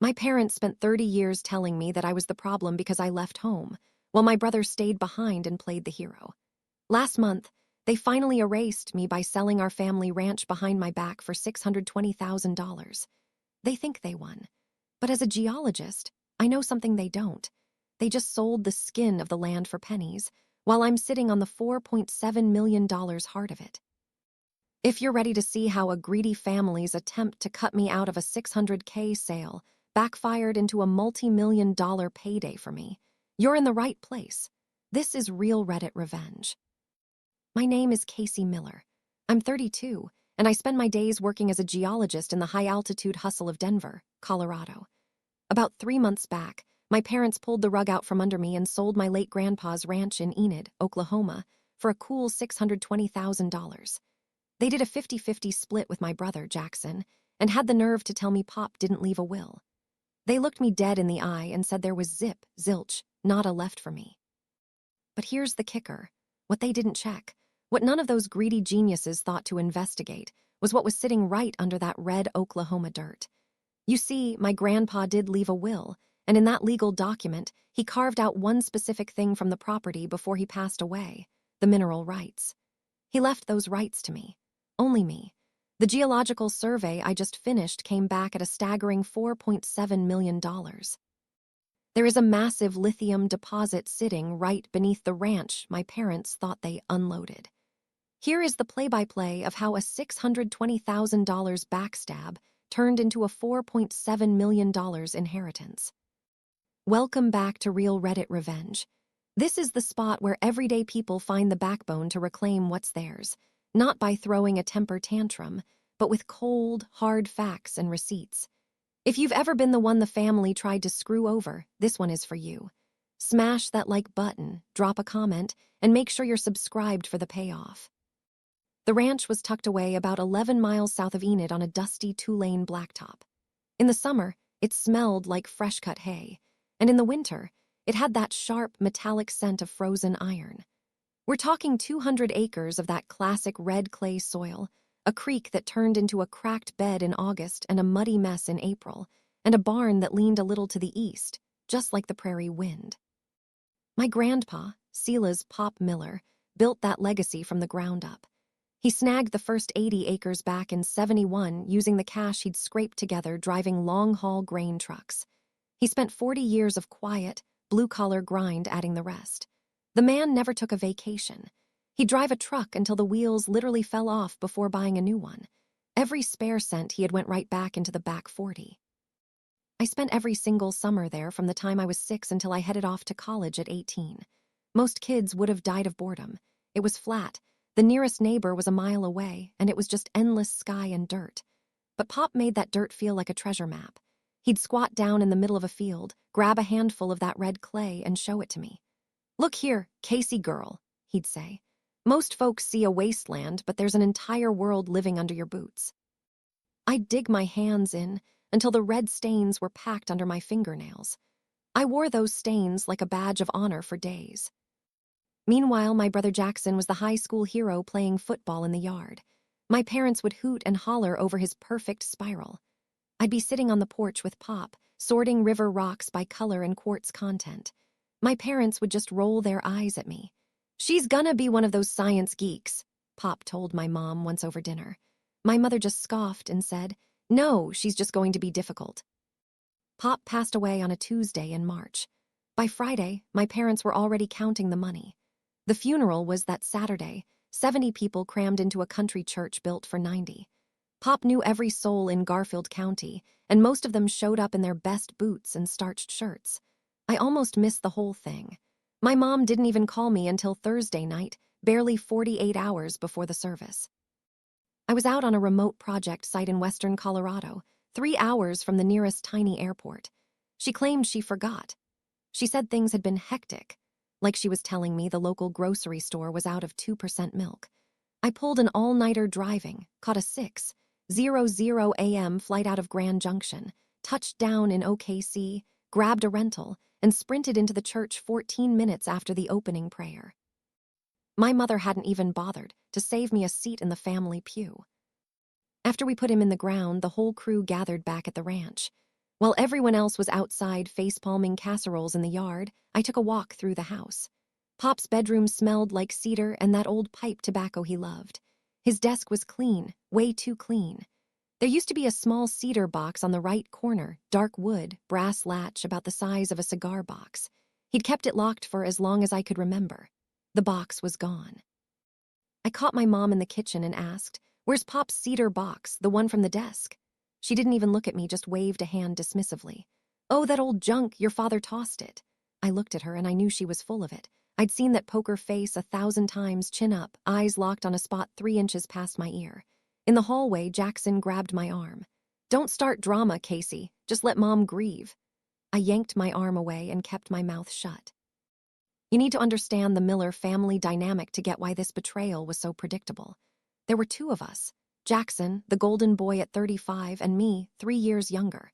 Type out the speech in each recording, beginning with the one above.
My parents spent 30 years telling me that I was the problem because I left home, while my brother stayed behind and played the hero. Last month, they finally erased me by selling our family ranch behind my back for $620,000. They think they won. But as a geologist, I know something they don't. They just sold the skin of the land for pennies, while I'm sitting on the $4.7 million heart of it. If you're ready to see how a greedy family's attempt to cut me out of a $600K sale backfired into a multi-million-dollar payday for me, you're in the right place. This is real Reddit revenge. My name is Casey Miller. I'm 32, and I spend my days working as a geologist in the high-altitude hustle of Denver, Colorado. About 3 months back, my parents pulled the rug out from under me and sold my late grandpa's ranch in Enid, Oklahoma, for a cool $620,000. They did a 50-50 split with my brother, Jackson, and had the nerve to tell me Pop didn't leave a will. They looked me dead in the eye and said there was zip, zilch, nada left for me. But here's the kicker. What they didn't check, what none of those greedy geniuses thought to investigate, was what was sitting right under that red Oklahoma dirt. You see, my grandpa did leave a will, and in that legal document, he carved out one specific thing from the property before he passed away, the mineral rights. He left those rights to me. Only me. The geological survey I just finished came back at a staggering $4.7 million. There is a massive lithium deposit sitting right beneath the ranch my parents thought they unloaded. Here is the play-by-play of how a $620,000 backstab turned into a $4.7 million inheritance. Welcome back to Real Reddit Revenge. This is the spot where everyday people find the backbone to reclaim what's theirs, not by throwing a temper tantrum, but with cold, hard facts and receipts. If you've ever been the one the family tried to screw over, this one is for you. Smash that like button, drop a comment, and make sure you're subscribed for the payoff. The ranch was tucked away about 11 miles south of Enid on a dusty two-lane blacktop. In the summer, it smelled like fresh-cut hay, and in the winter, it had that sharp, metallic scent of frozen iron. We're talking 200 acres of that classic red clay soil, a creek that turned into a cracked bed in August and a muddy mess in April, and a barn that leaned a little to the east, just like the prairie wind. My grandpa, Sela's Pop Miller, built that legacy from the ground up. He snagged the first 80 acres back in '71 using the cash he'd scraped together driving long-haul grain trucks. He spent 40 years of quiet, blue-collar grind adding the rest. The man never took a vacation. He'd drive a truck until the wheels literally fell off before buying a new one. Every spare cent he had went right back into the back 40. I spent every single summer there from the time I was 6 until I headed off to college at 18. Most kids would have died of boredom. It was flat. The nearest neighbor was a mile away, and it was just endless sky and dirt. But Pop made that dirt feel like a treasure map. He'd squat down in the middle of a field, grab a handful of that red clay, and show it to me. "Look here, Casey girl," he'd say. "Most folks see a wasteland, but there's an entire world living under your boots." I'd dig my hands in until the red stains were packed under my fingernails. I wore those stains like a badge of honor for days. Meanwhile, my brother Jackson was the high school hero playing football in the yard. My parents would hoot and holler over his perfect spiral. I'd be sitting on the porch with Pop, sorting river rocks by color and quartz content. My parents would just roll their eyes at me. "She's gonna be one of those science geeks," Pop told my mom once over dinner. My mother just scoffed and said, "No, she's just going to be difficult." Pop passed away on a Tuesday in March. By Friday, my parents were already counting the money. The funeral was that Saturday, 70 people crammed into a country church built for 90. Pop knew every soul in Garfield County, and most of them showed up in their best boots and starched shirts. I almost missed the whole thing. My mom didn't even call me until Thursday night, barely 48 hours before the service. I was out on a remote project site in western Colorado, 3 hours from the nearest tiny airport. She claimed she forgot. She said things had been hectic, like she was telling me the local grocery store was out of 2% milk. I pulled an all-nighter driving, caught a 6:00 a.m. flight out of Grand Junction, touched down in OKC, grabbed a rental, and sprinted into the church 14 minutes after the opening prayer. My mother hadn't even bothered to save me a seat in the family pew. After we put him in the ground, the whole crew gathered back at the ranch. While everyone else was outside face-palming casseroles in the yard, I took a walk through the house. Pop's bedroom smelled like cedar and that old pipe tobacco he loved. His desk was clean, way too clean. There used to be a small cedar box on the right corner, dark wood, brass latch about the size of a cigar box. He'd kept it locked for as long as I could remember. The box was gone. I caught my mom in the kitchen and asked, "Where's Pop's cedar box, the one from the desk?" She didn't even look at me, just waved a hand dismissively. "Oh, that old junk, your father tossed it." I looked at her and I knew she was full of it. I'd seen that poker face 1,000 times, chin up, eyes locked on a spot 3 inches past my ear. In the hallway, Jackson grabbed my arm. "Don't start drama, Casey. Just let Mom grieve." I yanked my arm away and kept my mouth shut. You need to understand the Miller family dynamic to get why this betrayal was so predictable. There were 2 of us. Jackson, the golden boy at 35, and me, 3 years younger.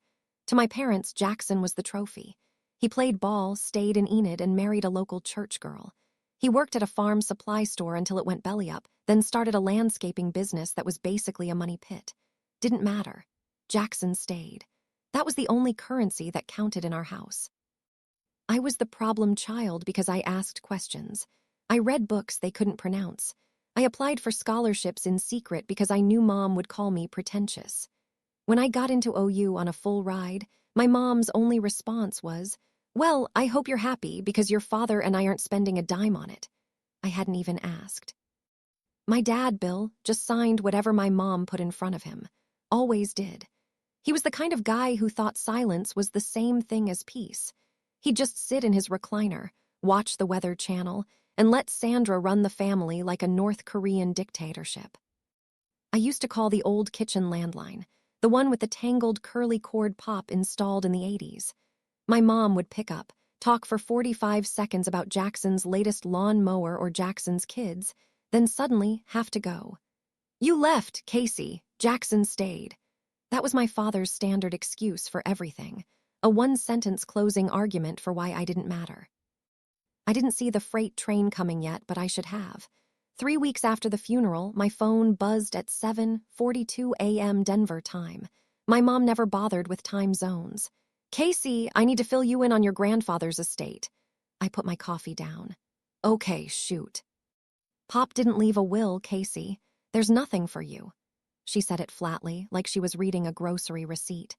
To my parents, Jackson was the trophy. He played ball, stayed in Enid, and married a local church girl. He worked at a farm supply store until it went belly up, then started a landscaping business that was basically a money pit. Didn't matter. Jackson stayed. That was the only currency that counted in our house. I was the problem child because I asked questions. I read books they couldn't pronounce. I applied for scholarships in secret because I knew Mom would call me pretentious. When I got into OU on a full ride, my mom's only response was, "Well, I hope you're happy because your father and I aren't spending a dime on it." I hadn't even asked. My dad, Bill, just signed whatever my mom put in front of him. Always did. He was the kind of guy who thought silence was the same thing as peace. He'd just sit in his recliner, watch the Weather Channel, and let Sandra run the family like a North Korean dictatorship. I used to call the old kitchen landline, the one with the tangled curly cord pop installed in the 80s. My mom would pick up, talk for 45 seconds about Jackson's latest lawn mower or Jackson's kids, then suddenly have to go. "You left, Casey. Jackson stayed." That was my father's standard excuse for everything, a one-sentence closing argument for why I didn't matter. I didn't see the freight train coming yet, but I should have. 3 weeks after the funeral, my phone buzzed at 7:42 a.m. Denver time. My mom never bothered with time zones. "Casey, I need to fill you in on your grandfather's estate." I put my coffee down. "Okay, shoot." "Pop didn't leave a will, Casey. There's nothing for you." She said it flatly, like she was reading a grocery receipt.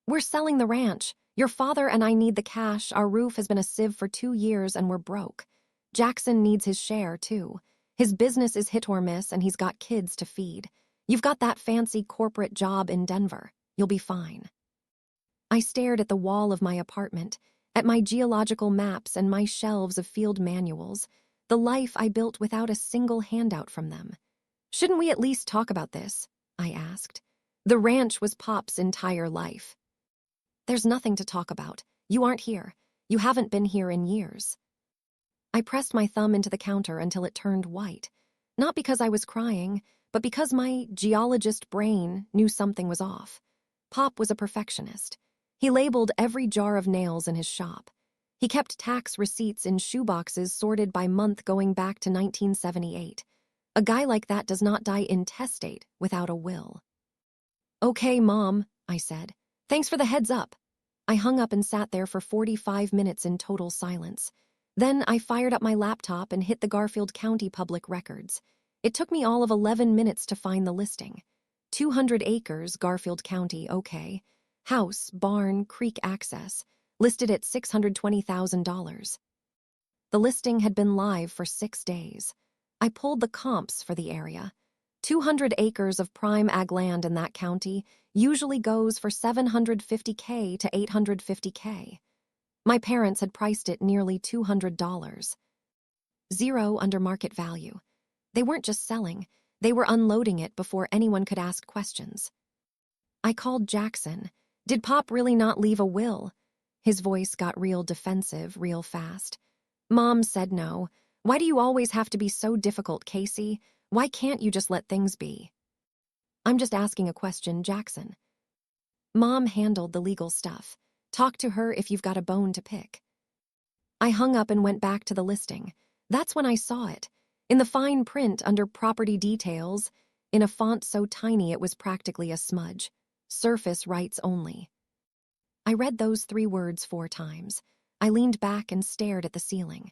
"We're selling the ranch. Your father and I need the cash. Our roof has been a sieve for 2 years and we're broke. Jackson needs his share, too. His business is hit or miss and he's got kids to feed. You've got that fancy corporate job in Denver. You'll be fine." I stared at the wall of my apartment, at my geological maps and my shelves of field manuals, the life I built without a single handout from them. "Shouldn't we at least talk about this?" I asked. "The ranch was Pop's entire life." "There's nothing to talk about. You aren't here. You haven't been here in years." I pressed my thumb into the counter until it turned white, not because I was crying, but because my geologist brain knew something was off. Pop was a perfectionist. He labeled every jar of nails in his shop. He kept tax receipts in shoeboxes sorted by month going back to 1978. A guy like that does not die intestate without a will. "Okay, Mom," I said. "Thanks for the heads up." I hung up and sat there for 45 minutes in total silence. Then I fired up my laptop and hit the Garfield County Public Records. It took me all of 11 minutes to find the listing. 200 acres, Garfield County, okay. House, barn, creek access, listed at $620,000. The listing had been live for 6 days. I pulled the comps for the area. 200 acres of prime ag land in that county usually goes for $750K to $850K. My parents had priced it nearly $200. Zero under market value. They weren't just selling, they were unloading it before anyone could ask questions. I called Jackson. Did Pop really not leave a will? His voice got real defensive real fast. Mom said no. Why do you always have to be so difficult, Casey? Why can't you just let things be? I'm just asking a question, Jackson. Mom handled the legal stuff. Talk to her if you've got a bone to pick. I hung up and went back to the listing. That's when I saw it. In the fine print under property details, in a font so tiny it was practically a smudge. Surface rights only. I read those 3 words 4 times. I leaned back and stared at the ceiling.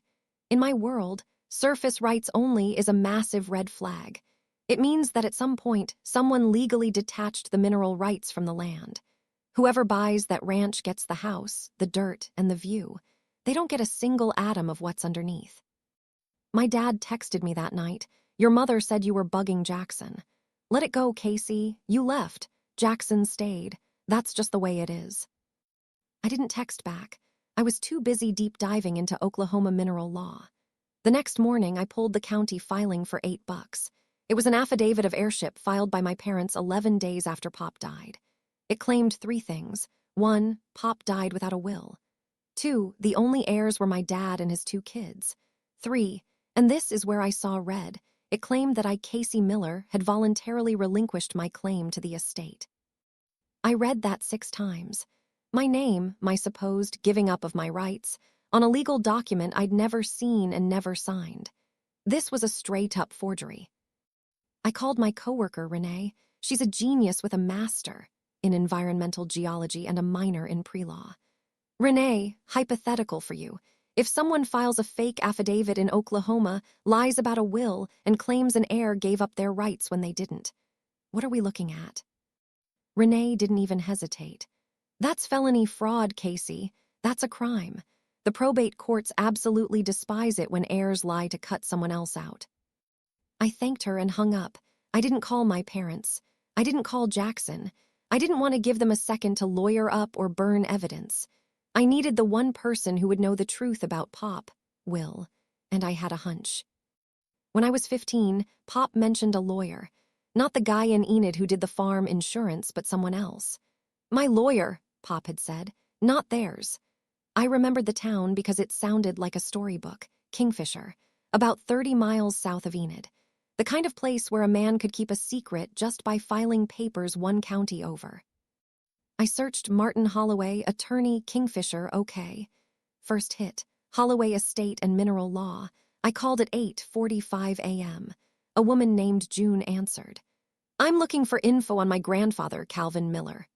In my world, surface rights only is a massive red flag. It means that at some point, someone legally detached the mineral rights from the land. Whoever buys that ranch gets the house, the dirt, and the view. They don't get a single atom of what's underneath. My dad texted me that night. Your mother said you were bugging Jackson. Let it go, Casey. You left. Jackson stayed. That's just the way it is. I didn't text back. I was too busy deep diving into Oklahoma mineral law. The next morning, I pulled the county filing for $8. It was an affidavit of heirship filed by my parents 11 days after Pop died. It claimed 3 things. 1, Pop died without a will. 2, the only heirs were my dad and his 2 kids. 3, and this is where I saw red, it claimed that I, Casey Miller, had voluntarily relinquished my claim to the estate. I read that 6 times. My name, my supposed giving up of my rights, on a legal document I'd never seen and never signed. This was a straight-up forgery. I called my coworker, Renee. She's a genius with a master in environmental geology and a minor in pre-law. Renee, hypothetical for you. If someone files a fake affidavit in Oklahoma, lies about a will, and claims an heir gave up their rights when they didn't, what are we looking at? Renee didn't even hesitate. That's felony fraud, Casey. That's a crime. The probate courts absolutely despise it when heirs lie to cut someone else out. I thanked her and hung up. I didn't call my parents. I didn't call Jackson. I didn't want to give them a second to lawyer up or burn evidence. I needed the one person who would know the truth about Pop, Will, and I had a hunch. When I was 15, Pop mentioned a lawyer. Not the guy in Enid who did the farm insurance, but someone else. My lawyer, Pop had said, not theirs. I remembered the town because it sounded like a storybook, Kingfisher, about 30 miles south of Enid. The kind of place where a man could keep a secret just by filing papers 1 county over. I searched Martin Holloway, attorney, Kingfisher, okay. First hit, Holloway Estate and Mineral Law. I called at 8:45 a.m. A woman named June answered. I'm looking for info on my grandfather, Calvin Miller.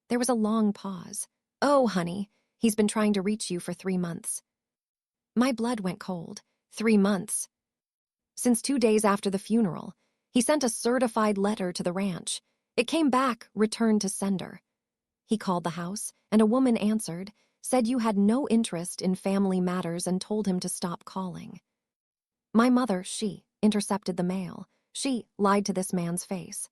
There was a long pause. Oh, honey, he's been trying to reach you for 3 months. My blood went cold. 3 months. Since 2 days after the funeral, he sent a certified letter to the ranch. It came back, returned to sender. He called the house, and a woman answered, said you had no interest in family matters and told him to stop calling. My mother, she, intercepted the mail. She lied to this man's face.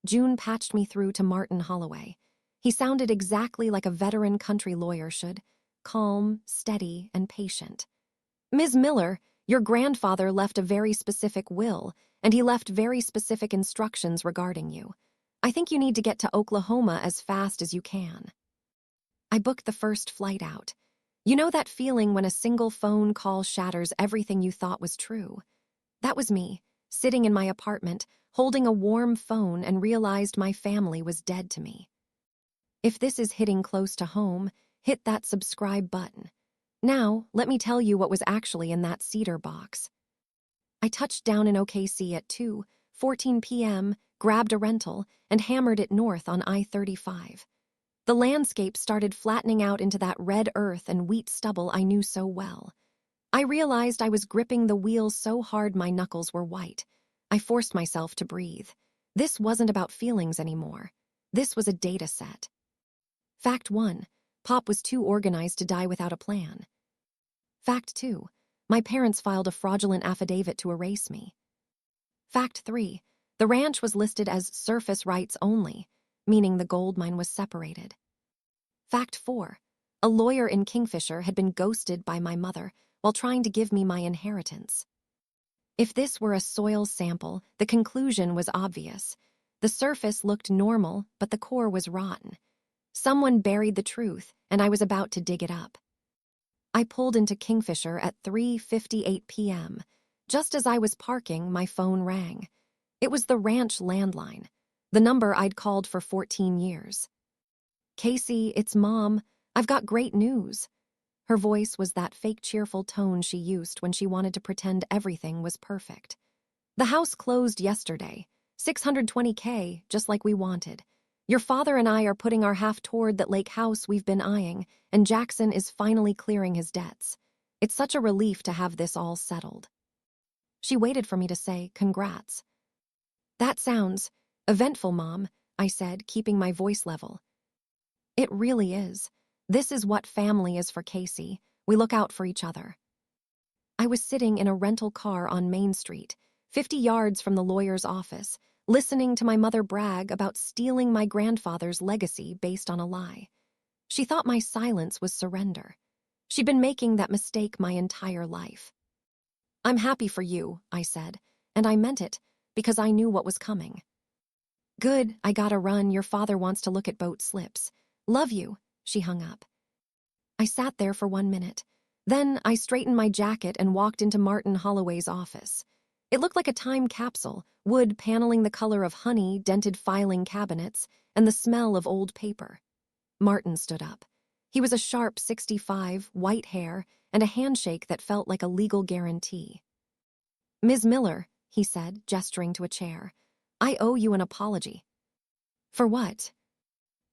June patched me through to Martin Holloway. He sounded exactly like a veteran country lawyer should, calm, steady, and patient. Ms. Miller, your grandfather left a very specific will, and he left very specific instructions regarding you. I think you need to get to Oklahoma as fast as you can. I booked the first flight out. You know that feeling when a single phone call shatters everything you thought was true? That was me, sitting in my apartment, holding a warm phone and realized my family was dead to me. If this is hitting close to home, hit that subscribe button. Now, let me tell you what was actually in that cedar box. I touched down in OKC at 2:14 p.m., grabbed a rental, and hammered it north on I-35. The landscape started flattening out into that red earth and wheat stubble I knew so well. I realized I was gripping the wheel so hard my knuckles were white. I forced myself to breathe. This wasn't about feelings anymore. This was a data set. Fact 1. Pop was too organized to die without a plan. Fact 2. My parents filed a fraudulent affidavit to erase me. Fact 3. The ranch was listed as surface rights only, meaning the gold mine was separated. Fact 4. A lawyer in Kingfisher had been ghosted by my mother while trying to give me my inheritance. If this were a soil sample, the conclusion was obvious. The surface looked normal, but the core was rotten. Someone buried the truth, and I was about to dig it up. I pulled into Kingfisher at 3:58 p.m. Just as I was parking, my phone rang. It was the ranch landline, the number I'd called for 14 years. Casey, it's Mom. I've got great news. Her voice was that fake cheerful tone she used when she wanted to pretend everything was perfect. The house closed yesterday. $620K, just like we wanted. Your father and I are putting our half toward that lake house we've been eyeing, and Jackson is finally clearing his debts. It's such a relief to have this all settled." She waited for me to say, "Congrats." "That sounds eventful, Mom," I said, keeping my voice level. "It really is. This is what family is for Casey. We look out for each other." I was sitting in a rental car on Main Street, 50 yards from the lawyer's office, listening to my mother brag about stealing my grandfather's legacy based on a lie. She thought my silence was surrender. She'd been making that mistake my entire life. "I'm happy for you," I said, and I meant it, because I knew what was coming. "Good, I gotta run. Your father wants to look at boat slips. Love you," she hung up. I sat there for 1 minute. Then I straightened my jacket and walked into Martin Holloway's office. It looked like a time capsule, wood paneling the color of honey, dented filing cabinets, and the smell of old paper. Martin stood up. He was a sharp 65, white hair, and a handshake that felt like a legal guarantee. "Ms. Miller," he said, gesturing to a chair, "I owe you an apology." "For what?"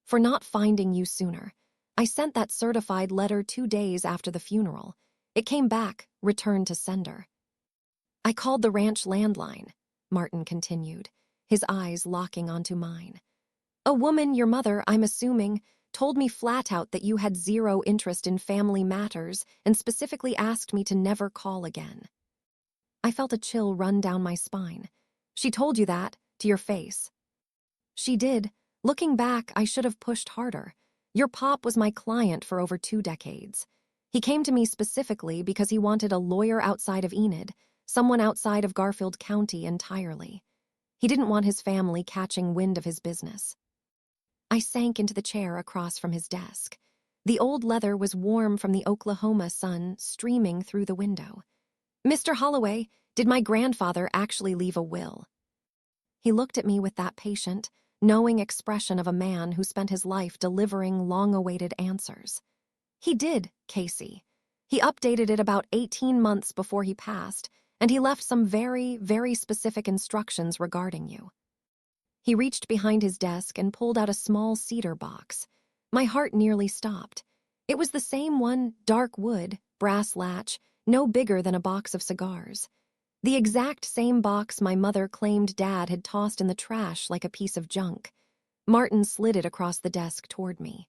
"For not finding you sooner. I sent that certified letter 2 days after the funeral. It came back, returned to sender." "I called the ranch landline," Martin continued, his eyes locking onto mine. "A woman, your mother, I'm assuming, told me flat out that you had zero interest in family matters and specifically asked me to never call again." I felt a chill run down my spine. "She told you that, to your face." "She did. Looking back, I should have pushed harder. Your pop was my client for over 2 decades. He came to me specifically because he wanted a lawyer outside of Enid, someone outside of Garfield County entirely. He didn't want his family catching wind of his business." I sank into the chair across from his desk. The old leather was warm from the Oklahoma sun streaming through the window. "Mr. Holloway, did my grandfather actually leave a will?" He looked at me with that patient, knowing expression of a man who spent his life delivering long-awaited answers. "He did, Casey. He updated it about 18 months before he passed, and he left some very, very specific instructions regarding you." He reached behind his desk and pulled out a small cedar box. My heart nearly stopped. It was the same one, dark wood, brass latch, no bigger than a box of cigars. The exact same box my mother claimed Dad had tossed in the trash like a piece of junk. Martin slid it across the desk toward me.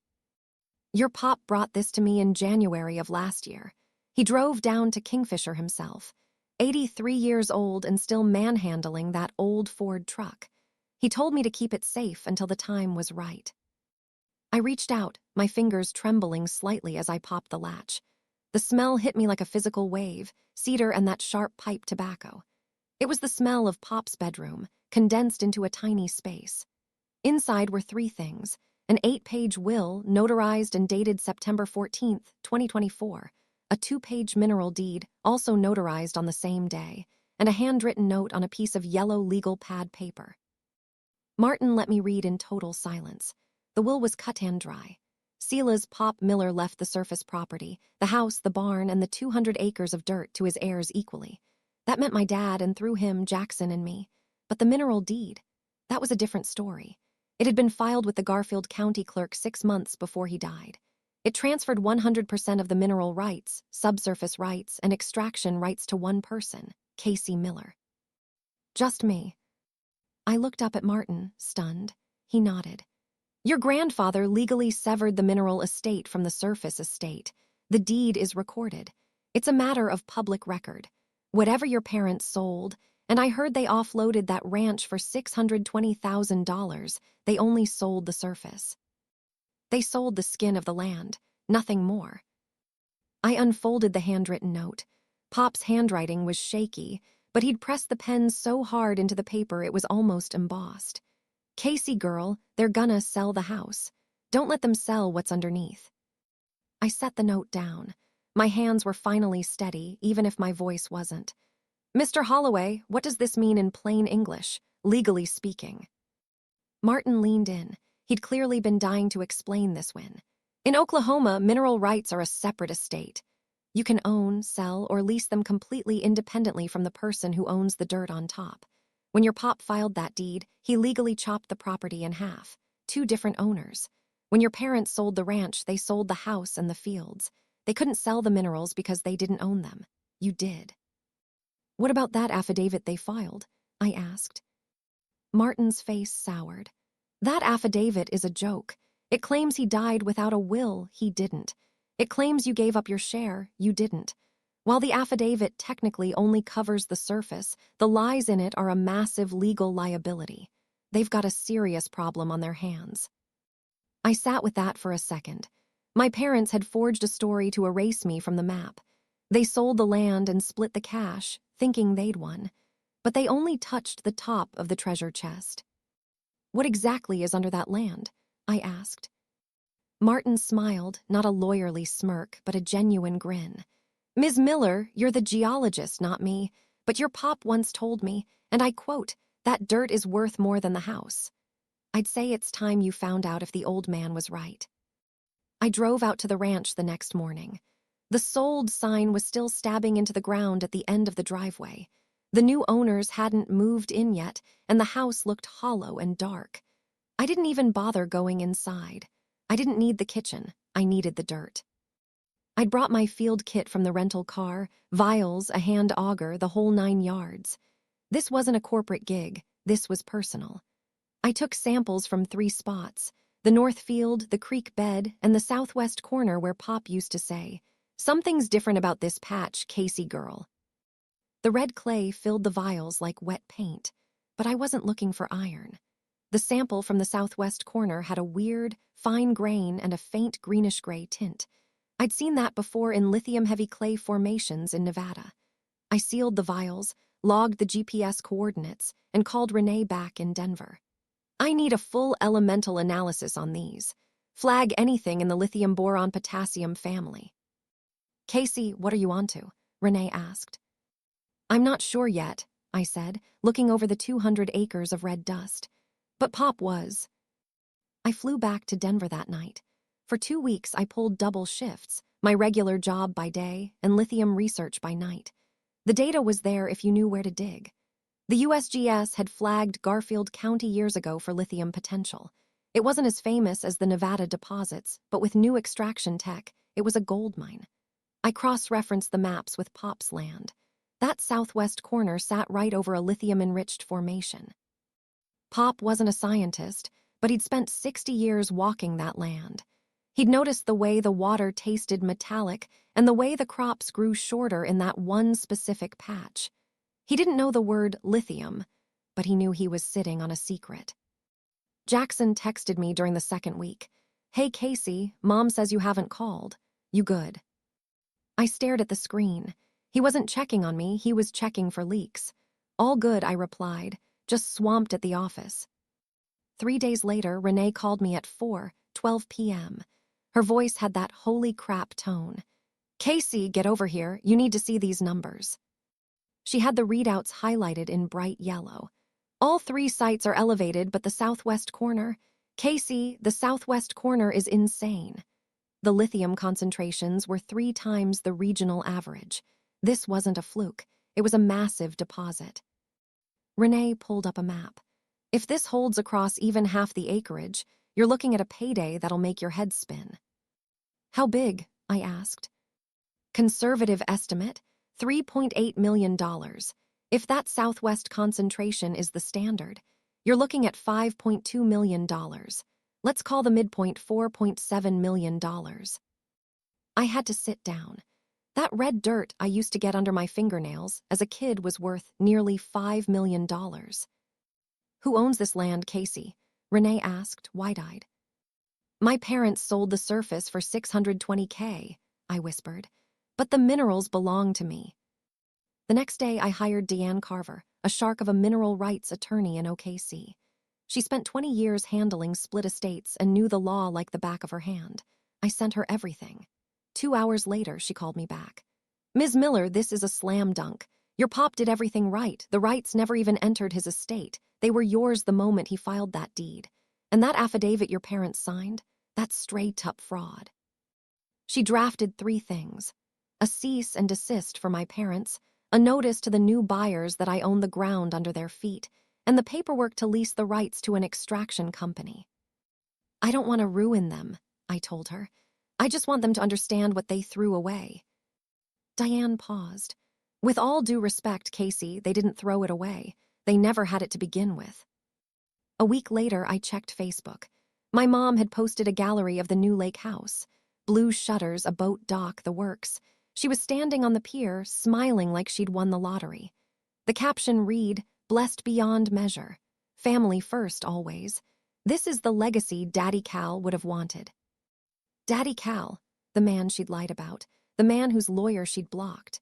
"Your pop brought this to me in January of last year. He drove down to Kingfisher himself, 83 years old and still manhandling that old Ford truck. He told me to keep it safe until the time was right." I reached out, my fingers trembling slightly as I popped the latch. The smell hit me like a physical wave, cedar and that sharp pipe tobacco. It was the smell of Pop's bedroom, condensed into a tiny space. Inside were 3 things: an 8-page will, notarized and dated September 14th, 2024, a 2-page mineral deed, also notarized on the same day, and a handwritten note on a piece of yellow legal pad paper. Martin let me read in total silence. The will was cut and dry. Sela's Pop Miller left the surface property, the house, the barn, and the 200 acres of dirt to his heirs equally. That meant my dad, and through him, Jackson and me. But the mineral deed, that was a different story. It had been filed with the Garfield County clerk 6 months before he died. It transferred 100% of the mineral rights, subsurface rights, and extraction rights to one person, Casey Miller. Just me. I looked up at Martin, stunned. He nodded. "Your grandfather legally severed the mineral estate from the surface estate. The deed is recorded. It's a matter of public record. Whatever your parents sold, and I heard they offloaded that ranch for $620,000, they only sold the surface. They sold the skin of the land, nothing more." I unfolded the handwritten note. Pop's handwriting was shaky, but he'd pressed the pen so hard into the paper it was almost embossed. "Casey girl, they're gonna sell the house. Don't let them sell what's underneath." I set the note down. My hands were finally steady, even if my voice wasn't. "Mr. Holloway, what does this mean in plain English, legally speaking?" Martin leaned in. He'd clearly been dying to explain this when. "In Oklahoma, mineral rights are a separate estate. You can own, sell, or lease them completely independently from the person who owns the dirt on top. When your pop filed that deed, he legally chopped the property in half. two different owners. When your parents sold the ranch, they sold the house and the fields. They couldn't sell the minerals because they didn't own them. You did. What about that affidavit they filed? I asked. Martin's face soured. That affidavit is a joke. It claims he died without a will. He didn't. It claims you gave up your share. You didn't. While the affidavit technically only covers the surface, the lies in it are a massive legal liability. They've got a serious problem on their hands. I sat with that for a second. My parents had forged a story to erase me from the map. They sold the land and split the cash, thinking they'd won. But they only touched the top of the treasure chest. What exactly is under that land? I asked. Martin smiled, not a lawyerly smirk, but a genuine grin. Ms. Miller, you're the geologist, not me, but your pop once told me, and I quote, that dirt is worth more than the house. I'd say it's time you found out if the old man was right. I drove out to the ranch the next morning. The sold sign was still stabbing into the ground at the end of the driveway. The new owners hadn't moved in yet, and the house looked hollow and dark. I didn't even bother going inside. I didn't need the kitchen. I needed the dirt. I'd brought my field kit from the rental car, vials, a hand auger, the whole 9 yards. This wasn't a corporate gig. This was personal. I took samples from 3 spots, the north field, the creek bed, and the southwest corner where Pop used to say, "Something's different about this patch, Casey girl." The red clay filled the vials like wet paint, but I wasn't looking for iron. The sample from the southwest corner had a weird, fine grain and a faint greenish-gray tint. I'd seen that before in lithium-heavy clay formations in Nevada. I sealed the vials, logged the GPS coordinates, and called Renee back in Denver. I need a full elemental analysis on these. Flag anything in the lithium-boron-potassium family. Casey, what are you onto? Renee asked. I'm not sure yet, I said, looking over the 200 acres of red dust. But Pop was. I flew back to Denver that night. For 2 weeks, I pulled double shifts, my regular job by day and lithium research by night. The data was there if you knew where to dig. The USGS had flagged Garfield County years ago for lithium potential. It wasn't as famous as the Nevada deposits, but with new extraction tech, it was a gold mine. I cross-referenced the maps with Pop's land. That southwest corner sat right over a lithium-enriched formation. Pop wasn't a scientist, but he'd spent 60 years walking that land. He'd noticed the way the water tasted metallic and the way the crops grew shorter in that one specific patch. He didn't know the word lithium, but he knew he was sitting on a secret. Jackson texted me during the 2nd week. Hey, Casey, Mom says you haven't called. You good? I stared at the screen. He wasn't checking on me, he was checking for leaks. All good, I replied, just swamped at the office. 3 days later, Renee called me at 4:12 p.m. Her voice had that holy crap tone. Casey, get over here. You need to see these numbers. She had the readouts highlighted in bright yellow. All 3 sites are elevated, but the southwest corner. Casey, the southwest corner is insane. The lithium concentrations were 3 times the regional average. This wasn't a fluke. It was a massive deposit. Renee pulled up a map. If this holds across even half the acreage, you're looking at a payday that'll make your head spin. How big? I asked. Conservative estimate, $3.8 million. If that southwest concentration is the standard, you're looking at $5.2 million. Let's call the midpoint $4.7 million. I had to sit down. That red dirt I used to get under my fingernails as a kid was worth nearly $5 million. Who owns this land, Casey? Renee asked, wide-eyed. My parents sold the surface for $620K, I whispered, but the minerals belong to me. The next day I hired Deanne Carver, a shark of a mineral rights attorney in OKC. She spent 20 years handling split estates and knew the law like the back of her hand. I sent her everything. 2 hours later, she called me back. Ms. Miller, this is a slam dunk. Your pop did everything right. The rights never even entered his estate. They were yours the moment he filed that deed. And that affidavit your parents signed, that's straight-up fraud. She drafted 3 things. A cease and desist for my parents, a notice to the new buyers that I own the ground under their feet, and the paperwork to lease the rights to an extraction company. I don't want to ruin them, I told her. I just want them to understand what they threw away. Diane paused. With all due respect, Casey, they didn't throw it away. They never had it to begin with. A week later, I checked Facebook. My mom had posted a gallery of the new lake house. Blue shutters, a boat dock, the works. She was standing on the pier, smiling like she'd won the lottery. The caption read, "Blessed beyond measure. Family first, always. This is the legacy Daddy Cal would have wanted." Daddy Cal, the man she'd lied about, the man whose lawyer she'd blocked.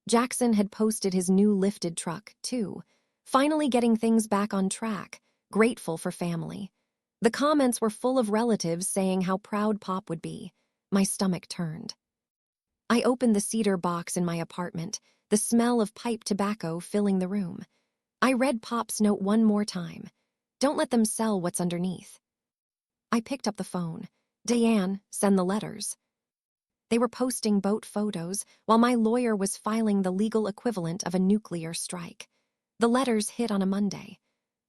Jackson had posted his new lifted truck, too, finally getting things back on track, grateful for family. The comments were full of relatives saying how proud Pop would be. My stomach turned. I opened the cedar box in my apartment, the smell of pipe tobacco filling the room. I read Pop's note one more time. Don't let them sell what's underneath. I picked up the phone. Diane, send the letters. They were posting boat photos while my lawyer was filing the legal equivalent of a nuclear strike. The letters hit on a Monday.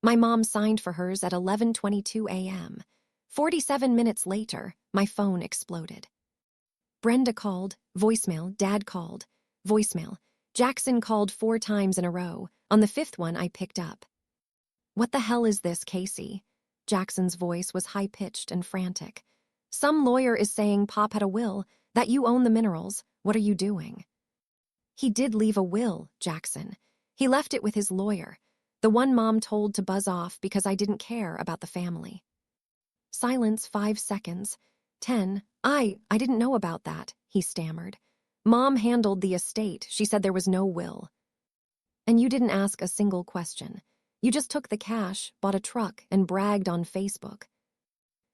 My mom signed for hers at 11:22 a.m. 47 minutes later, my phone exploded. Brenda called, voicemail, Dad called, voicemail. Jackson called 4 times in a row. On the 5th one, I picked up. "What the hell is this, Casey?" Jackson's voice was high-pitched and frantic. "Some lawyer is saying Pop had a will, that you own the minerals. What are you doing?" "He did leave a will, Jackson. He left it with his lawyer, the one Mom told to buzz off because I didn't care about the family." Silence 5 seconds. 10. I didn't know about that," he stammered. "Mom handled the estate. She said there was no will." "And you didn't ask a single question. You just took the cash, bought a truck, and bragged on Facebook."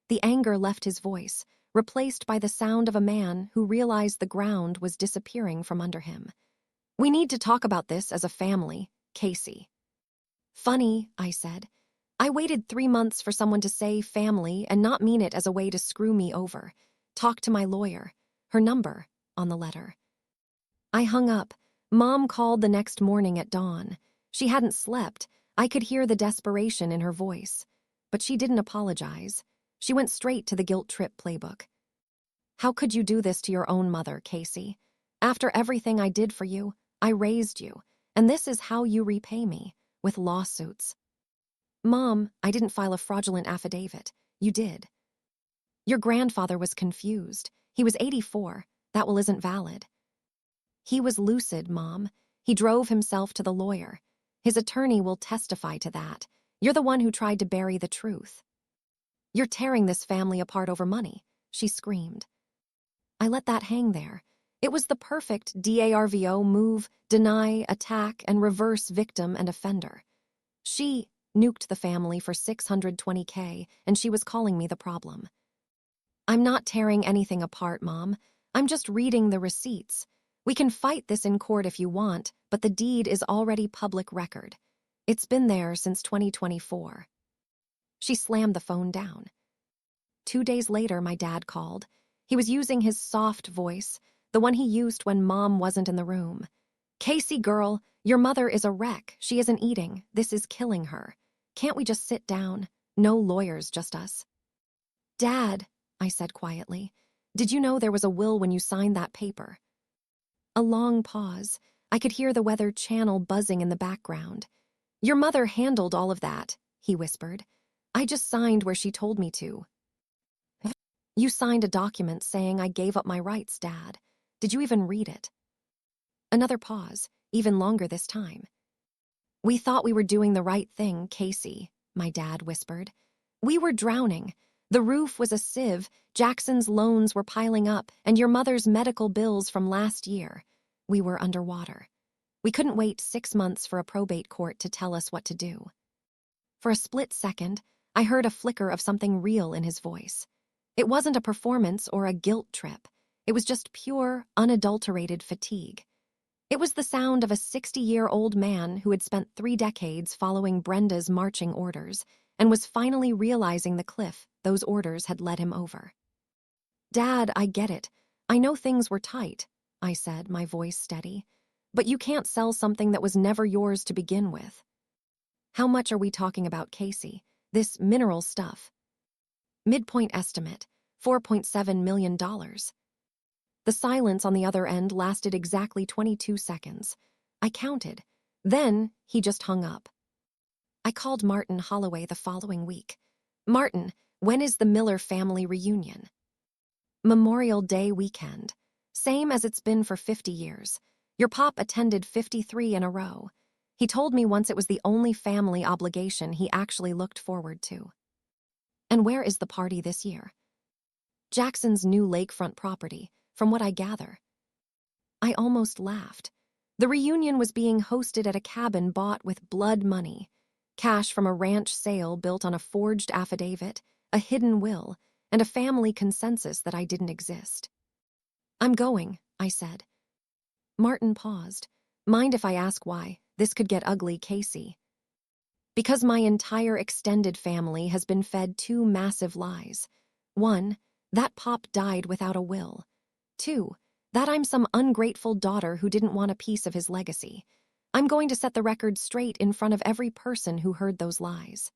The anger left his voice, replaced by the sound of a man who realized the ground was disappearing from under him. "We need to talk about this as a family, Casey." "Funny," I said. "I waited 3 months for someone to say family and not mean it as a way to screw me over. Talk to my lawyer. Her number, on the letter." I hung up. Mom called the next morning at dawn. She hadn't slept. I could hear the desperation in her voice. But she didn't apologize. She went straight to the guilt trip playbook. "How could you do this to your own mother, Casey? After everything I did for you, I raised you, and this is how you repay me, with lawsuits." "Mom, I didn't file a fraudulent affidavit. You did." "Your grandfather was confused. He was 84. That will isn't valid." "He was lucid, Mom. He drove himself to the lawyer. His attorney will testify to that. You're the one who tried to bury the truth." "You're tearing this family apart over money," she screamed. I let that hang there. It was the perfect DARVO move, deny, attack, and reverse victim and offender. She nuked the family for $620K, and she was calling me the problem. "I'm not tearing anything apart, Mom. I'm just reading the receipts. We can fight this in court if you want, but the deed is already public record. It's been there since 2024. She slammed the phone down. 2 days later, my dad called. He was using his soft voice, the one he used when Mom wasn't in the room. "Casey, girl, your mother is a wreck. She isn't eating. This is killing her. Can't we just sit down? No lawyers, just us." "Dad," I said quietly, "did you know there was a will when you signed that paper?" A long pause. I could hear the Weather Channel buzzing in the background. "Your mother handled all of that," he whispered. "I just signed where she told me to." "You signed a document saying I gave up my rights, Dad. Did you even read it?" Another pause, even longer this time. "We thought we were doing the right thing, Casey," my dad whispered. "We were drowning. The roof was a sieve, Jackson's loans were piling up, and your mother's medical bills from last year. We were underwater. We couldn't wait 6 months for a probate court to tell us what to do." For a split second, I heard a flicker of something real in his voice. It wasn't a performance or a guilt trip. It was just pure, unadulterated fatigue. It was the sound of a 60-year-old man who had spent 3 decades following Brenda's marching orders and was finally realizing the cliff those orders had led him over. "Dad, I get it. I know things were tight," I said, my voice steady. "But you can't sell something that was never yours to begin with." "How much are we talking about, Casey? This mineral stuff?" Midpoint estimate, $4.7 million. The silence on the other end lasted exactly 22 seconds. I counted. Then he just hung up. I called Martin Holloway the following week. Martin, when is the Miller family reunion? Memorial Day weekend. Same as it's been for 50 years. Your pop attended 53 in a row. He told me once it was the only family obligation he actually looked forward to. And where is the party this year? Jackson's new lakefront property, from what I gather. I almost laughed. The reunion was being hosted at a cabin bought with blood money. Cash from a ranch sale built on a forged affidavit, a hidden will, and a family consensus that I didn't exist. I'm going, I said. Martin paused. Mind if I ask why? This could get ugly, Casey. Because my entire extended family has been fed two massive lies. One, that Pop died without a will. Two, that I'm some ungrateful daughter who didn't want a piece of his legacy. I'm going to set the record straight in front of every person who heard those lies.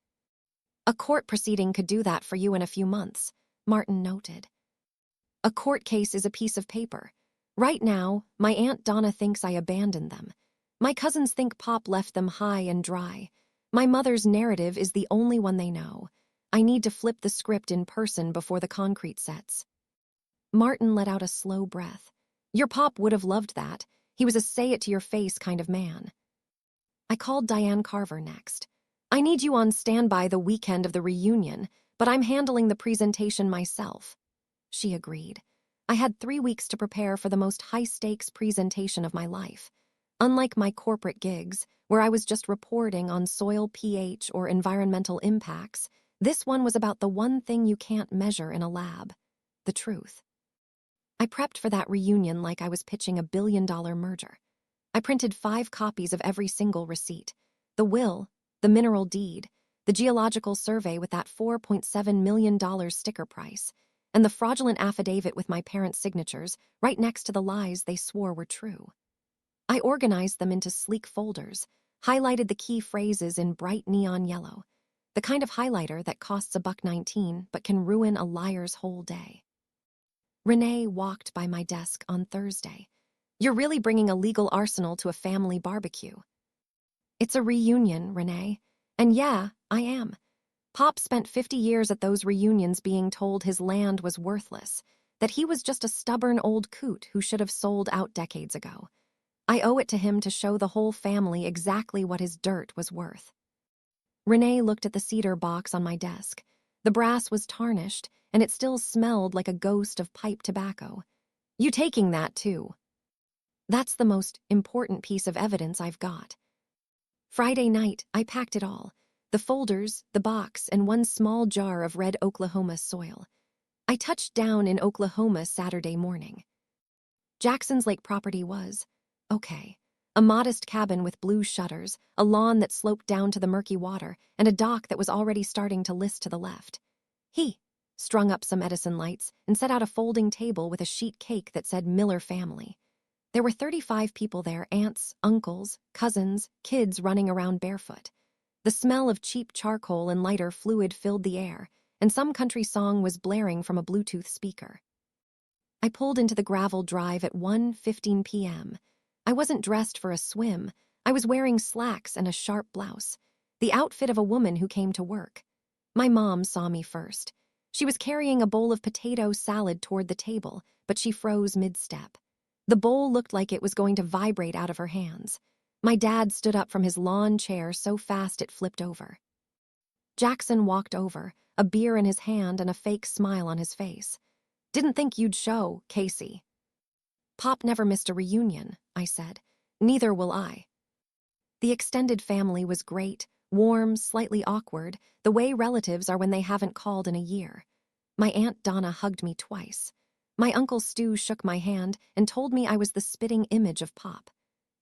A court proceeding could do that for you in a few months, Martin noted. A court case is a piece of paper. Right now, my Aunt Donna thinks I abandoned them. My cousins think Pop left them high and dry. My mother's narrative is the only one they know. I need to flip the script in person before the concrete sets. Martin let out a slow breath. Your Pop would have loved that. He was a say-it-to-your-face kind of man. I called Diane Carver next. I need you on standby the weekend of the reunion, but I'm handling the presentation myself. She agreed. I had 3 weeks to prepare for the most high-stakes presentation of my life. Unlike my corporate gigs, where I was just reporting on soil pH or environmental impacts, this one was about the one thing you can't measure in a lab: the truth. I prepped for that reunion like I was pitching a billion-dollar merger. I printed 5 copies of every single receipt: the will, the mineral deed, the geological survey with that $4.7 million sticker price, and the fraudulent affidavit with my parents' signatures right next to the lies they swore were true. I organized them into sleek folders, highlighted the key phrases in bright neon yellow, the kind of highlighter that costs $1.19 but can ruin a liar's whole day. Renee walked by my desk on Thursday. You're really bringing a legal arsenal to a family barbecue. It's a reunion, Renee. And yeah, I am. Pop spent 50 years at those reunions being told his land was worthless, that he was just a stubborn old coot who should have sold out decades ago. I owe it to him to show the whole family exactly what his dirt was worth. Renee looked at the cedar box on my desk. The brass was tarnished, and it still smelled like a ghost of pipe tobacco. You taking that, too? That's the most important piece of evidence I've got. Friday night, I packed it all: the folders, the box, and one small jar of red Oklahoma soil. I touched down in Oklahoma Saturday morning. Jackson's Lake property was, okay, a modest cabin with blue shutters, a lawn that sloped down to the murky water, and a dock that was already starting to list to the left. He strung up some Edison lights and set out a folding table with a sheet cake that said Miller family. There were 35 people there: aunts, uncles, cousins, kids running around barefoot. The smell of cheap charcoal and lighter fluid filled the air, and some country song was blaring from a Bluetooth speaker. I pulled into the gravel drive at 1:15 p.m. I wasn't dressed for a swim. I was wearing slacks and a sharp blouse, the outfit of a woman who came to work. My mom saw me first. She was carrying a bowl of potato salad toward the table, but she froze mid-step. The bowl looked like it was going to vibrate out of her hands. My dad stood up from his lawn chair so fast it flipped over. Jackson walked over, a beer in his hand and a fake smile on his face. Didn't think you'd show, Casey. Pop never missed a reunion, I said. Neither will I. The extended family was great, warm, slightly awkward, the way relatives are when they haven't called in a year. My Aunt Donna hugged me twice. My Uncle Stu shook my hand and told me I was the spitting image of Pop.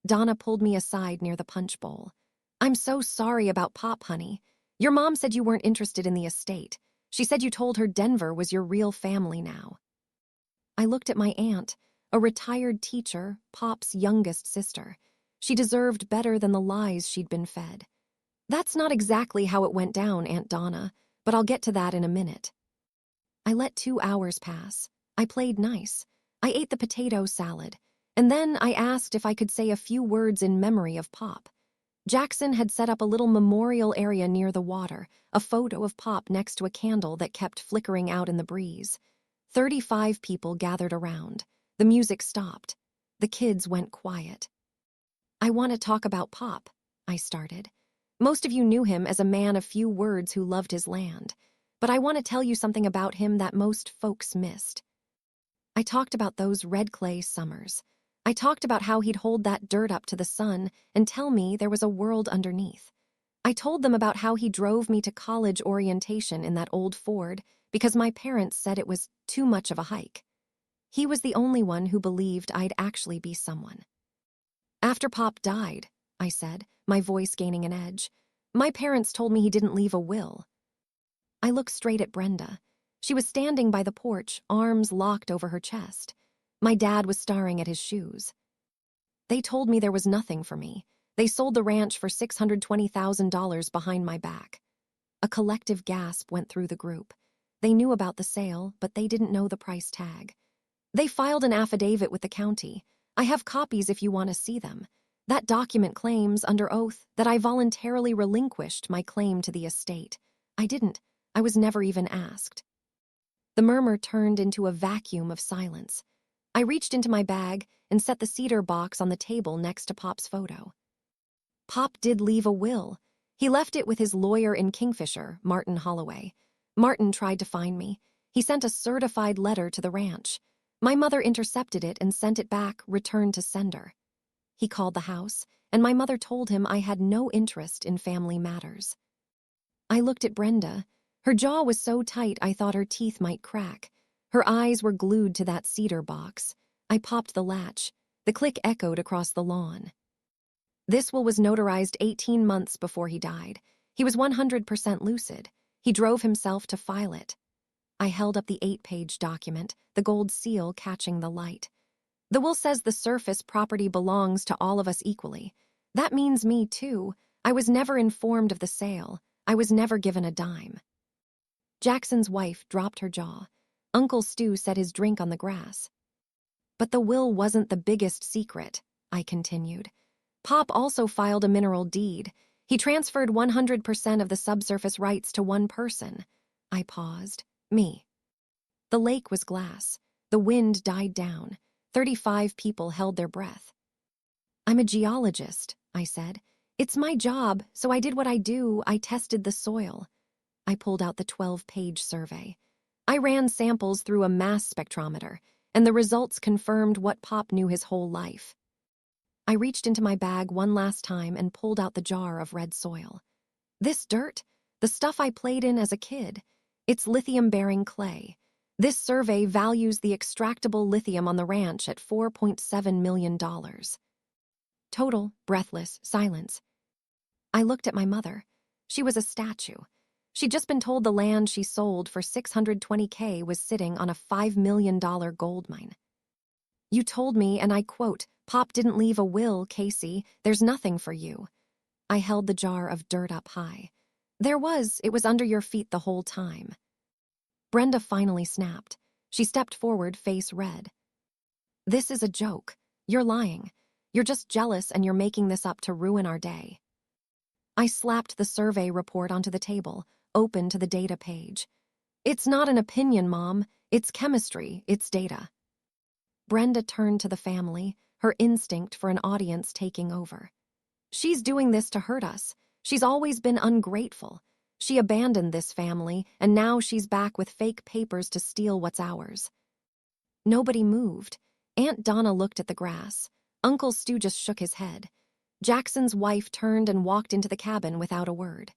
Donna pulled me aside near the punch bowl. I'm so sorry about Pop, honey. Your mom said you weren't interested in the estate. She said you told her Denver was your real family now. I looked at my aunt, a retired teacher, Pop's youngest sister. She deserved better than the lies she'd been fed. That's not exactly how it went down, Aunt Donna, but I'll get to that in a minute. I let 2 hours pass. I played nice. I ate the potato salad. And then I asked if I could say a few words in memory of Pop. Jackson had set up a little memorial area near the water, a photo of Pop next to a candle that kept flickering out in the breeze. 35 people gathered around. The music stopped. The kids went quiet. I want to talk about Pop, I started. Most of you knew him as a man of few words who loved his land, but I want to tell you something about him that most folks missed. I talked about those red clay summers. I talked about how he'd hold that dirt up to the sun and tell me there was a world underneath. I told them about how he drove me to college orientation in that old Ford because my parents said it was too much of a hike. He was the only one who believed I'd actually be someone. After Pop died, I said, my voice gaining an edge, my parents told me he didn't leave a will. I looked straight at Brenda. She was standing by the porch, arms locked over her chest. My dad was staring at his shoes. They told me there was nothing for me. They sold the ranch for $620,000 behind my back. A collective gasp went through the group. They knew about the sale, but they didn't know the price tag. They filed an affidavit with the county. I have copies if you want to see them. That document claims, under oath, that I voluntarily relinquished my claim to the estate. I didn't. I was never even asked. The murmur turned into a vacuum of silence. I reached into my bag and set the cedar box on the table next to Pop's photo. Pop did leave a will. He left it with his lawyer in Kingfisher, Martin Holloway. Martin tried to find me. He sent a certified letter to the ranch. My mother intercepted it and sent it back, returned to sender. He called the house, and my mother told him I had no interest in family matters. I looked at Brenda. Her jaw was so tight I thought her teeth might crack. Her eyes were glued to that cedar box. I popped the latch. The click echoed across the lawn. This will was notarized 18 months before he died. He was 100% lucid. He drove himself to file it. I held up the 8-page document, the gold seal catching the light. The will says the surface property belongs to all of us equally. That means me, too. I was never informed of the sale. I was never given a dime. Jackson's wife dropped her jaw. Uncle Stu set his drink on the grass. But the will wasn't the biggest secret, I continued. Pop also filed a mineral deed. He transferred 100% of the subsurface rights to one person. I paused. Me. The lake was glass. The wind died down. 35 people held their breath. I'm a geologist, I said. It's my job, so I did what I do. I tested the soil. I pulled out the 12-page survey. I ran samples through a mass spectrometer, and the results confirmed what Pop knew his whole life. I reached into my bag one last time and pulled out the jar of red soil. This dirt, the stuff I played in as a kid, it's lithium-bearing clay. This survey values the extractable lithium on the ranch at $4.7 million. Total, breathless silence. I looked at my mother. She was a statue. She'd just been told the land she sold for $620K was sitting on a $5 million gold mine. You told me, and I quote, Pop didn't leave a will, Casey. There's nothing for you. I held the jar of dirt up high. There was. It was under your feet the whole time. Brenda finally snapped. She stepped forward, face red. This is a joke. You're lying. You're just jealous and you're making this up to ruin our day. I slapped the survey report onto the table, open to the data page. It's not an opinion, Mom. It's chemistry. It's data. Brenda turned to the family, her instinct for an audience taking over. She's doing this to hurt us. She's always been ungrateful. She abandoned this family, and now she's back with fake papers to steal what's ours. Nobody moved. Aunt Donna looked at the grass. Uncle Stu just shook his head. Jackson's wife turned and walked into the cabin without a word.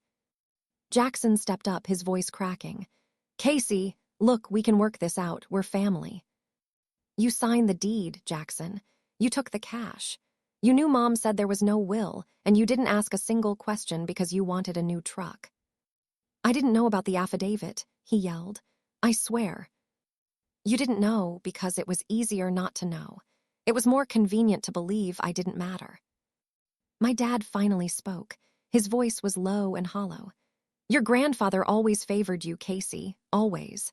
Jackson stepped up, his voice cracking. Casey, look, we can work this out. We're family. You signed the deed, Jackson. You took the cash. You knew Mom said there was no will, and you didn't ask a single question because you wanted a new truck. I didn't know about the affidavit, he yelled. I swear. You didn't know because it was easier not to know. It was more convenient to believe I didn't matter. My dad finally spoke. His voice was low and hollow. Your grandfather always favored you, Casey, always.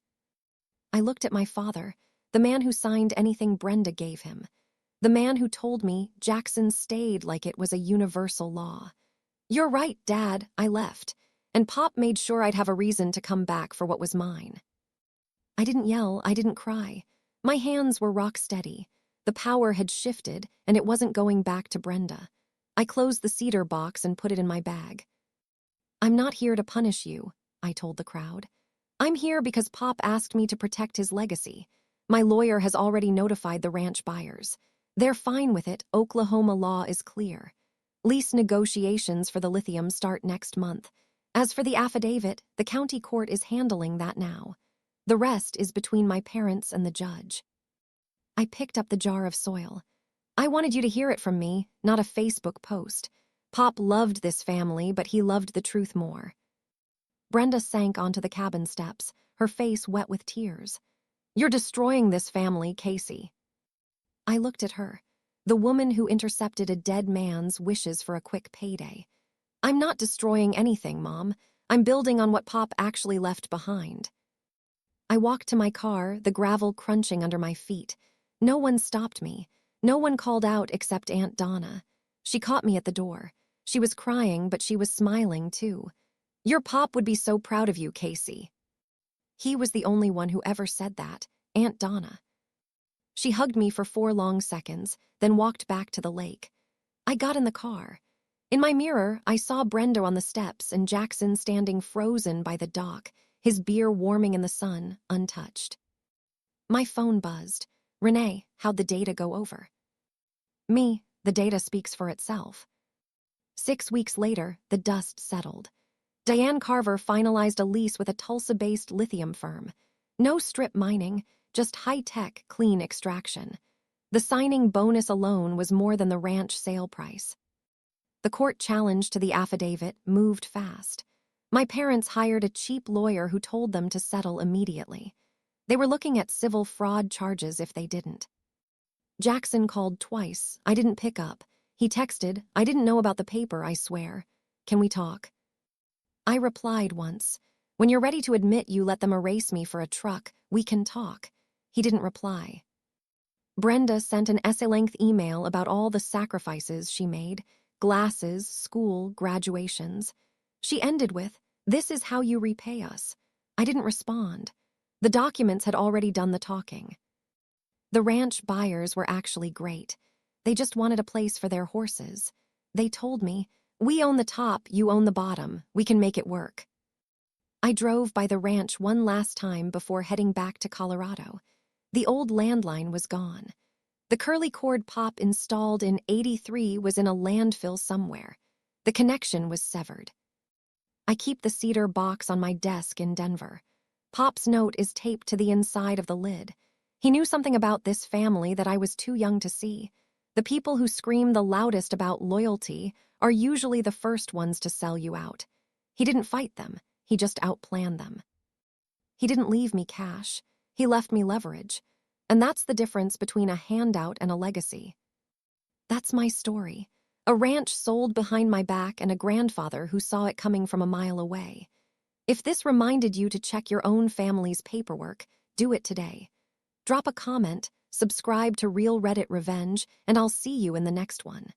I looked at my father, the man who signed anything Brenda gave him. The man who told me Jackson stayed like it was a universal law. "You're right, Dad," I left, and Pop made sure I'd have a reason to come back for what was mine. I didn't yell, I didn't cry. My hands were rock steady. The power had shifted, and it wasn't going back to Brenda. I closed the cedar box and put it in my bag. "I'm not here to punish you," I told the crowd. "I'm here because Pop asked me to protect his legacy. My lawyer has already notified the ranch buyers. They're fine with it. Oklahoma law is clear. Lease negotiations for the lithium start next month. As for the affidavit, the county court is handling that now. The rest is between my parents and the judge." I picked up the jar of soil. "I wanted you to hear it from me, not a Facebook post. Pop loved this family, but he loved the truth more." Brenda sank onto the cabin steps, her face wet with tears. "You're destroying this family, Casey." I looked at her, the woman who intercepted a dead man's wishes for a quick payday. "I'm not destroying anything, Mom. I'm building on what Pop actually left behind." I walked to my car, the gravel crunching under my feet. No one stopped me. No one called out except Aunt Donna. She caught me at the door. She was crying, but she was smiling, too. "Your Pop would be so proud of you, Casey." He was the only one who ever said that, Aunt Donna. She hugged me for 4 long seconds, then walked back to the lake. I got in the car. In my mirror, I saw Brenda on the steps and Jackson standing frozen by the dock, his beer warming in the sun, untouched. My phone buzzed. "Renee, how'd the data go over?" "Me, the data speaks for itself." 6 weeks later, the dust settled. Diane Carver finalized a lease with a Tulsa-based lithium firm. No strip mining, just high-tech, clean extraction. The signing bonus alone was more than the ranch sale price. The court challenge to the affidavit moved fast. My parents hired a cheap lawyer who told them to settle immediately. They were looking at civil fraud charges if they didn't. Jackson called twice. I didn't pick up. He texted, "I didn't know about the paper, I swear. Can we talk?" I replied once, "When you're ready to admit you let them erase me for a truck, we can talk." He didn't reply. Brenda sent an essay-length email about all the sacrifices she made: glasses, school, graduations. She ended with, "This is how you repay us." I didn't respond. The documents had already done the talking. The ranch buyers were actually great. They just wanted a place for their horses. They told me, "We own the top, you own the bottom. We can make it work." I drove by the ranch one last time before heading back to Colorado. The old landline was gone. The curly cord Pop installed in '83 was in a landfill somewhere. The connection was severed. I keep the cedar box on my desk in Denver. Pop's note is taped to the inside of the lid. He knew something about this family that I was too young to see. The people who scream the loudest about loyalty are usually the first ones to sell you out. He didn't fight them, he just outplanned them. He didn't leave me cash, he left me leverage. And that's the difference between a handout and a legacy. That's my story. A ranch sold behind my back and a grandfather who saw it coming from a mile away. If this reminded you to check your own family's paperwork, do it today. Drop a comment, subscribe to Real Reddit Revenge, and I'll see you in the next one.